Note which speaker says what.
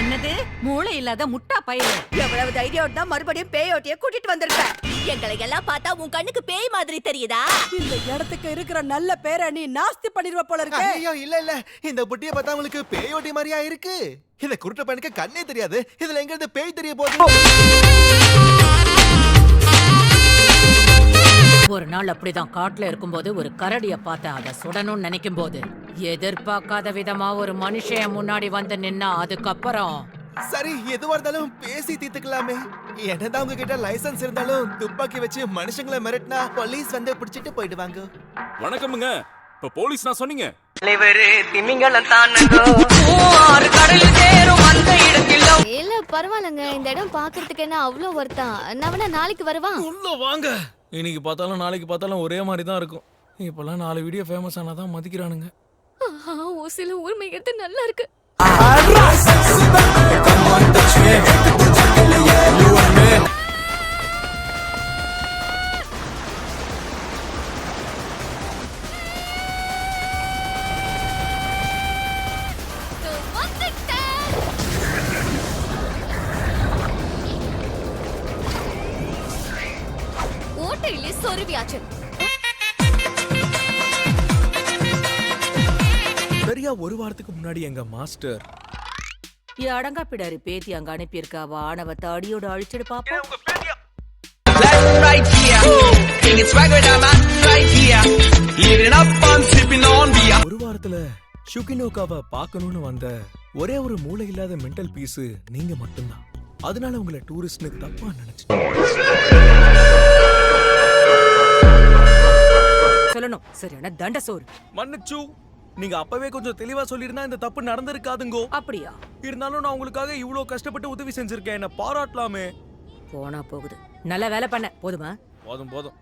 Speaker 1: என்னது மூளை இல்லாத முட்டா பையன்?
Speaker 2: எவ்வளவு தைரியம் தான் மறுபடியும் பேயோட்டிய கூட்டிட்டு வந்திருக்க?
Speaker 3: எங்களை எல்லாம் பார்த்தா உன் கண்ணுக்கு பேய் மாதிரி தெரியுதா?
Speaker 2: இந்த இடத்துக்கு இருக்கிற நல்ல பேரை நீ நாஸ்தி பண்ணிடுவ போல இருக்கு.
Speaker 4: ஐயோ இல்ல இந்த புட்டியை பார்த்தா உங்களுக்கு பேயோட்டி மாதிரியா இருக்கு. இந்த குருட்டு பையனுக்கு கண்ணே தெரியாது, இதுல எங்க இருந்து பேய் தெரிய போகுது?
Speaker 1: ஒரு நாள் அப்படிதான் காட்டுல இருக்கும்போது ஒரு கரடிய பார்த்தேன். அதை சுடணும்னு நினைக்கும் போது எதிர்பார்க்காத விதமா ஒரு மனுஷன் முன்னாடி வந்து நின்னா. அதுக்கப்புறம்
Speaker 4: சரி எதுவா இருந்தாலும் பேசி தீர்த்துக்கலாமே. என்னதான் உங்ககிட்ட லைசன்ஸ் இருந்தாலும் துப்பாக்கி வச்சு மனுஷங்களை மிரட்டினா போலீஸ் வந்து பிடிச்சிட்டு போயிடுவாங்க.
Speaker 5: வணக்கமுங்க. இப்ப போலீஸ் நான் சொன்னீங்க.
Speaker 6: இல்ல பரவாயில்லங்க, இந்த இடம் பாக்குறதுக்கு என்ன அவ்வளவு வருத்தா? நான் வேணா நாளைக்கு வருவான்.
Speaker 7: உள்ள வாங்க. இன்னைக்கு பார்த்தாலும் நாளைக்கு பார்த்தாலும் ஒரே மாதிரி தான் இருக்கும். இப்பெல்லாம் 4 வீடியோ ஃபேமஸ் ஆனாதான் மதிக்கிறானுங்க.
Speaker 6: ஒரு சில ஊர்மைகிறது நல்லா இருக்கு. ஓட்டையிலே சொருவியாச்சு.
Speaker 7: சரியா ஒரு வாரத்துக்கு முன்னாடி எங்க மாஸ்டர்
Speaker 1: அடங்கா பிடாரி பேத்தி அங்க அனுப்பியிருக்கா. வானவத்தை அடியோட அழிச்சிடு பாப்போம்.
Speaker 7: ஒரு வாரத்துல ஷுகினோகாவை பார்க்கணும்னு வந்த ஒரே ஒரு மூளை இல்லாத மென்டல் பீஸ் நீங்க மட்டும்தான். அதனால உங்களை டூரிஸ்ட்னு தப்பா நினைச்சிட்டேன்.
Speaker 1: சொல்லணும் சரியான தண்ட சோறு.
Speaker 7: மன்னிச்சு, நீங்க அப்பவே கொஞ்சம் தெளிவா சொல்லிருந்தா இந்த தப்பு நடந்திருக்காதுங்கோ.
Speaker 1: அப்படியா?
Speaker 7: இருந்தாலும் நான் உங்களுக்காக இவ்வளவு கஷ்டப்பட்டு உதவி செஞ்சிருக்கேன். என்ன பாராட்டலாமே.
Speaker 1: போனா போகுது. நல்ல வேலை பண்ண. போதுமா?
Speaker 7: போதும்.